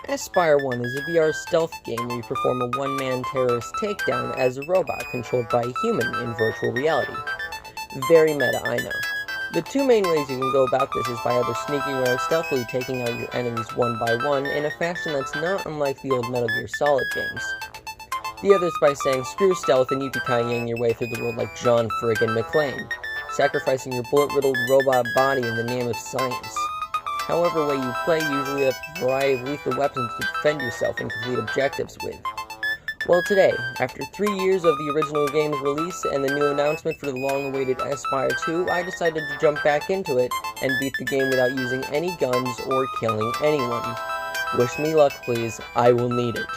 Espire 1 is a VR stealth game where you perform a one-man terrorist takedown as a robot controlled by a human in virtual reality. Very meta, I know. The two main ways you can go about this is by either sneaking around stealthily taking out your enemies one by one in a fashion that's not unlike the old Metal Gear Solid games. The other is by saying screw stealth and yippee-ki-ying your way through the world like John friggin' McClane, sacrificing your bullet-riddled robot body in the name of science. However way you play, usually have a variety of lethal weapons to defend yourself and complete objectives with. Well today, after 3 years of the original game's release and the new announcement for the long-awaited Espire 2, I decided to jump back into it and beat the game without using any guns or killing anyone. Wish me luck please, I will need it.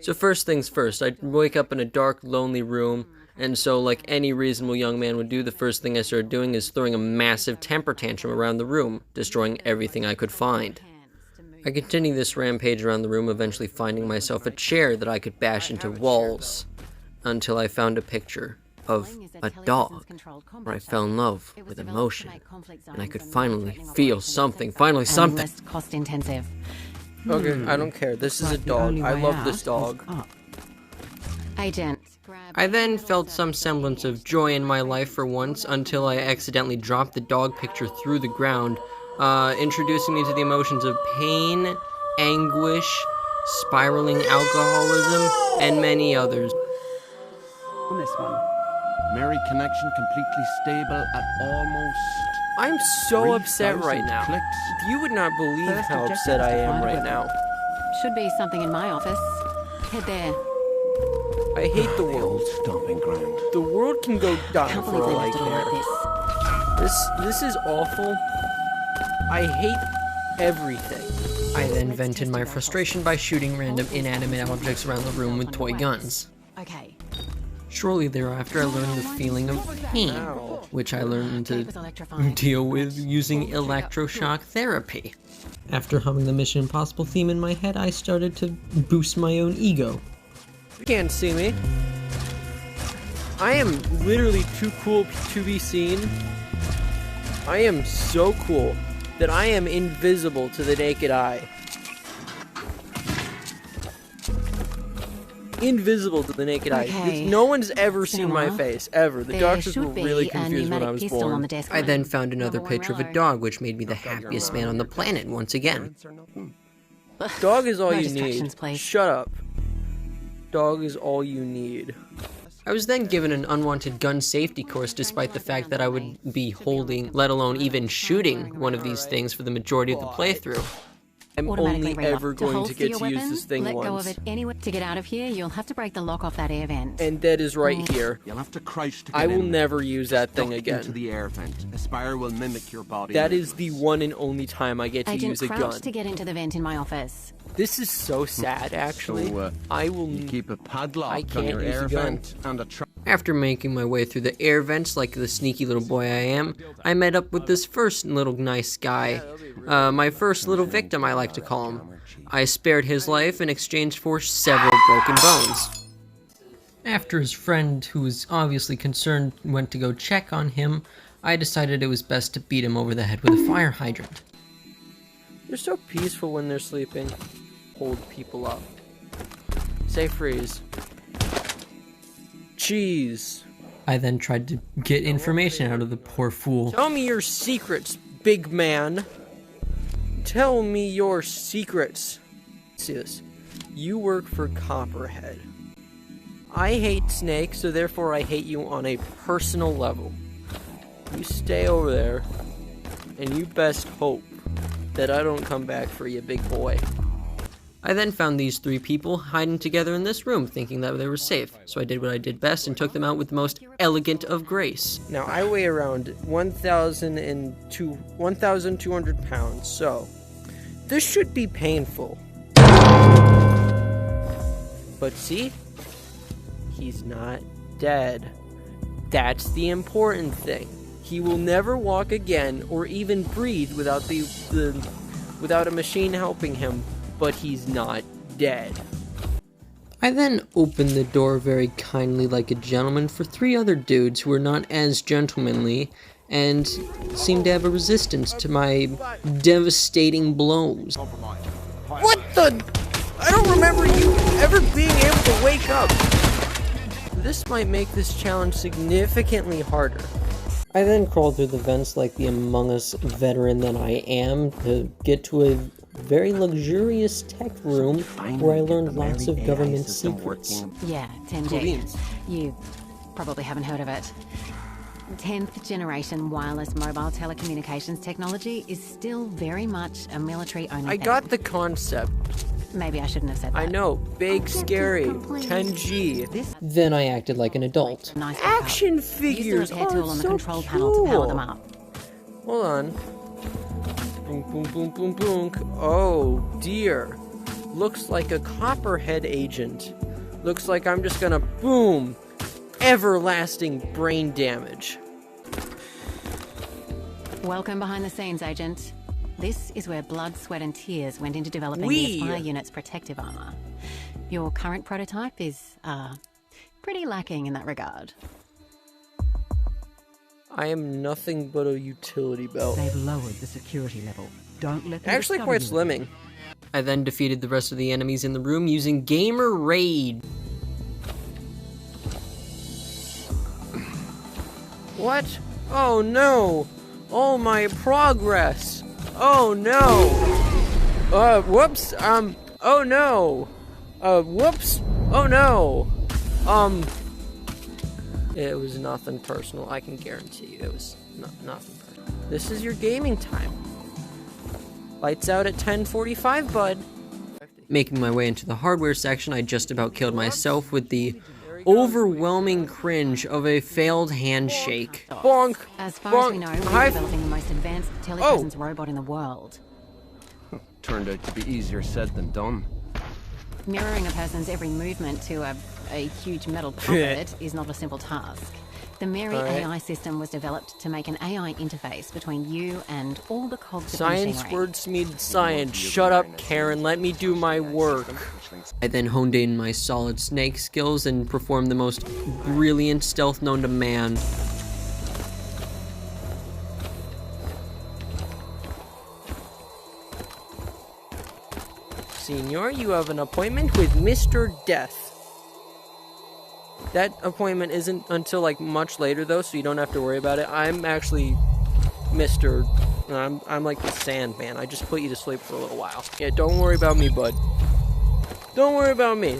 So first things first, I wake up in a dark, lonely room, and so like any reasonable young man would do, the first thing I started doing is throwing a massive temper tantrum around the room, destroying everything I could find. I continued this rampage around the room, eventually finding myself a chair that I could bash into walls, until I found a picture of a dog, where I fell in love with emotion, and I could finally feel something, something. Cost intensive. Okay, I don't care, this is a dog, I love this dog. Agent. I then felt some semblance of joy in my life for once until I accidentally dropped the dog picture through the ground, introducing me to the emotions of pain, anguish, spiraling alcoholism, and many others. On this one. Mary connection completely stable at almost... I'm so upset right now. Clicks. You would not believe First how objective upset I is to am find a right weapon. now. Should be something in my office. Head there. I hate the The world. old stomping ground. The world can go down Can't for believe they all I left it all like care. this. This is awful. I hate everything. I then vented my frustration by shooting random inanimate objects around the room with toy guns. Okay. Shortly thereafter, I learned the feeling of pain, which I learned to Tape was electrifying. deal with using electroshock therapy. After humming the Mission Impossible theme in my head, I started to boost my own ego. You can't see me. I am literally too cool to be seen. I am so cool that I am invisible to the naked eye. Invisible to the naked eye. Okay. No one's ever It's been seen a my while. face, ever. The There doctors were should be really a confused when I pneumatic was pistol on born. the desk. I then found another picture of a dog, which made me the happiest man on the planet once again. Dog is all No you distractions, need. please. Shut up. Dog is all you need. I was then given an unwanted gun safety course despite the fact that I would be holding, let alone even shooting, one of these things for the majority of the playthrough. I'm Automatically only reload. ever going to holster get your to use weapon, this thing let go once. of it anyway. To get out of here, you'll have to break the lock off that air vent. And that is right here. You'll have to crouch to get I will in. never use that thing Duck again. into the air vent. Aspire will mimic your body. That is the one and only time I get to Agent, use a crouch gun. to get into the vent in my office. This is so sad, actually. So, I will. You keep a I padlock on can't your use a air gun. vent and a trap. After making my way through the air vents like the sneaky little boy I am, I met up with this first little nice guy. My first little victim, I like to call him. I spared his life in exchange for several broken bones. After his friend, who was obviously concerned, went to go check on him, I decided it was best to beat him over the head with a fire hydrant. They're so peaceful when they're sleeping. Hold people up. Say freeze. Cheese. I then tried to get information out of the poor fool. Tell me your secrets, big man. Tell me your secrets. See this. You work for Copperhead. I hate Snake, so therefore I hate you on a personal level. You stay over there, and you best hope that I don't come back for you, big boy. I then found these three people hiding together in this room, thinking that they were safe. So I did what I did best and took them out with the most elegant of grace. Now, I weigh around 1,200 pounds, so this should be painful. But see? He's not dead. That's the important thing. He will never walk again or even breathe without without a machine helping him. But he's not dead. I then opened the door very kindly like a gentleman for three other dudes who were not as gentlemanly and seemed to have a resistance to my devastating blows. What the? I don't remember you ever being able to wake up. This might make this challenge significantly harder. I then crawled through the vents like the Among Us veteran that I am to get to a very luxurious tech room where I learned lots of government secrets. Yeah, 10G. You probably haven't heard of it. 10th generation wireless mobile telecommunications technology is still very much a military-only I thing. got the concept. Maybe I shouldn't have said that. I know, big, scary, 10G. Then I acted like an adult. Nice Action figures! Use the repair tool Oh, on the so control panel to power them cool. up. Hold on. Boom, boom, boom, boom, boom. Oh, dear. Looks like a copperhead agent. Looks like I'm just gonna boom. Everlasting brain damage. Welcome behind the scenes, Agent. This is where blood, sweat and tears went into developing Wee. the Espire unit's protective armor. Your current prototype is, pretty lacking in that regard. I am nothing but a utility belt. They've lowered the security level. Don't let them Actually discover quite you. slimming. I then defeated the rest of the enemies in the room using Gamer Raid. What? Oh no! Oh my progress! Oh no! Whoops! Oh no! Whoops! Oh no! It was nothing personal, I can guarantee you. It was nothing personal. This is your gaming time. Lights out at 10:45, bud. Making my way into the hardware section, I just about killed myself with the overwhelming cringe of a failed handshake. Bonk! As far Bonk. as we know, we're Hi. developing the most advanced telepresence robot in the world. Turned out to be easier said than done. Mirroring a person's every movement to a huge metal puppet is not a simple task. The Mary Alright. AI system was developed to make an AI interface between you and all the cogs of the Science machinery. wordsmith science. Shut up, Karen. Let me do my work. I then honed in my solid snake skills and performed the most brilliant stealth known to man. Senor, you have an appointment with Mr. Death. That appointment isn't until like much later though, so you don't have to worry about it. I'm actually Mr. I'm like the Sandman. I just put you to sleep for a little while. Yeah, don't worry about me, bud. Don't worry about me.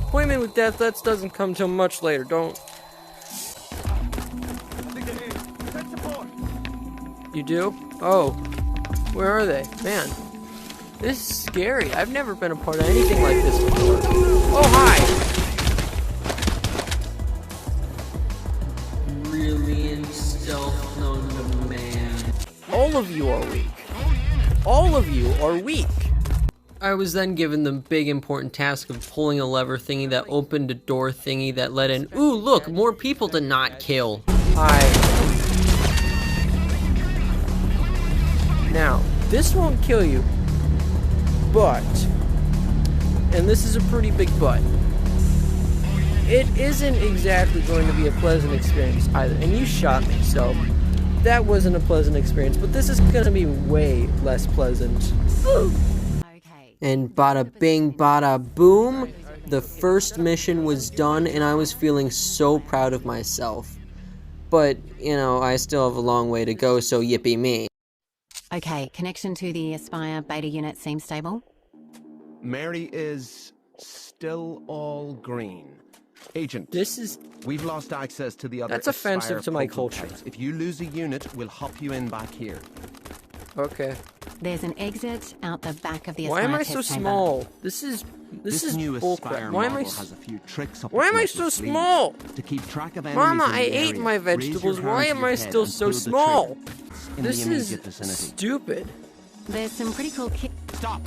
Appointment with Death, that doesn't come till much later. Don't. You do? Oh. Where are they? Man. This is scary. I've never been a part of anything like this before. Oh, hi! Brilliant stealth known to man. All of you are weak. All of you are weak. I was then given the big important task of pulling a lever thingy that opened a door thingy that let in, ooh, look, more people to not kill. Hi. Now, this won't kill you, but, and this is a pretty big but, it isn't exactly going to be a pleasant experience either. And you shot me, so that wasn't a pleasant experience, but this is going to be way less pleasant. And bada bing, bada boom, the first mission was done, and I was feeling so proud of myself. But, you know, I still have a long way to go, so yippee me. Okay, connection to the Espire beta unit seems stable. Mary is still all green. Agent, we've lost access to the other That's offensive Espire to my puzzle culture. types. If you lose a unit, we'll hop you in back here. Okay. There's an exit out the back of the Espire Why am I test so chamber. small? This is new bullcrap. Espire Why am I model has a few tricks up Why its am I little so sleeve. small? To keep track of enemies Mama, in the I ate area, my raise your vegetables. hand Why to am your I head still and so pull the small? trigger in This the is immediate vicinity. stupid. There's some pretty cool kit. Stop!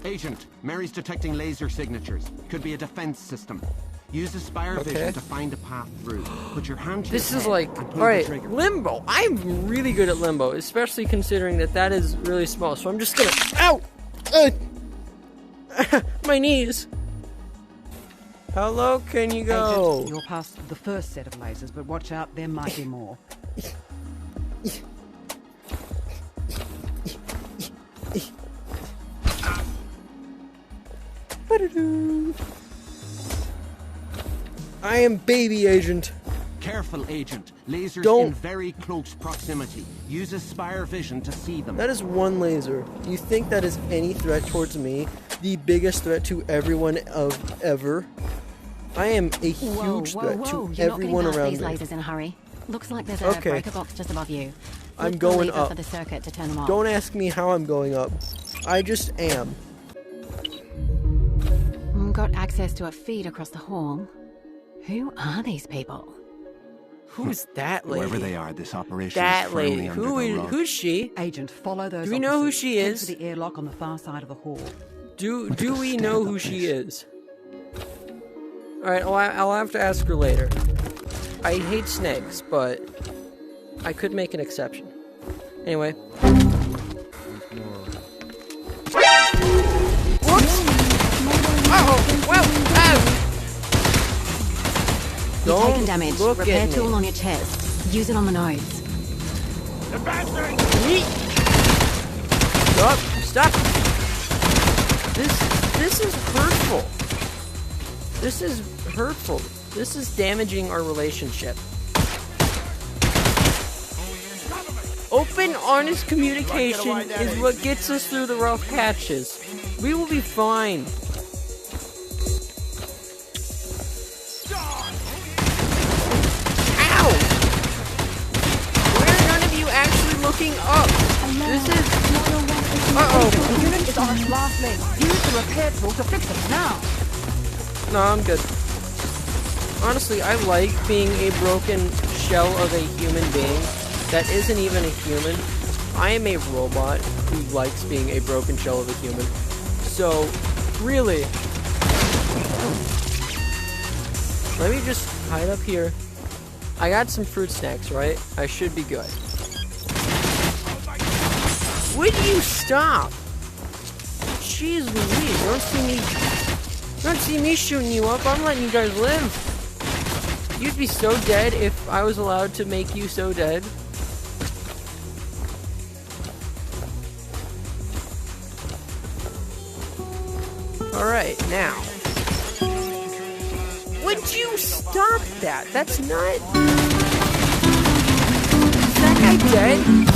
Agent, Mary's detecting laser signatures. Could be a defense system. Use Espire Okay. vision to find a path through. Put your hand to This your is head like, and pull the alright, trigger. limbo. I'm really good at limbo, especially considering that that is really small. So I'm just gonna, ow! My knees. How low can you go? Agent, you're past the first set of lasers, but watch out, there might be more. I am baby agent. Careful, Agent. Lasers Don't. in very close proximity. Use Espire vision to see them. That is one laser. You think that is any threat towards me? The biggest threat to everyone of ever? I am a huge threat to everyone around these me. lasers in a hurry. Looks like there's a breaker box just above you. I'm Look going the lever up. for the circuit to turn them off. Don't ask me how I'm going up. I just am. Got access to a feed across the hall. Who are these people? Who's that lady? Whoever they are, this operation That is firmly lady. under the rug. Who's she? Agent, follow those. Do we know who officers. she Head is? for the airlock on the far side of the hall. Do we know who she is? Alright, I'll have to ask her later. I hate snakes, but I could make an exception. Anyway. Whoops! Uh-oh! Whoa! You're taking damage. Look Repair at me. tool on your chest. Use it on the nodes. Stop! This is hurtful. This is hurtful. This is damaging our relationship. Open, honest communication is what gets us through the rough patches. We will be fine. Ow! Why are none of you actually looking up? This is... Uh-oh. The unit is on its last leg. Use the repair tool to fix it now. No, I'm good. Honestly, I like being a broken shell of a human being that isn't even a human. I am a robot who likes being a broken shell of a human. So, really. Let me just hide up here. I got some fruit snacks, right? I should be good. Would you stop? Jeez Louise, you don't see me shooting you up. I'm letting you guys live. You'd be so dead if I was allowed to make you so dead. Alright, now. Would you stop that? That's not... Is that guy dead?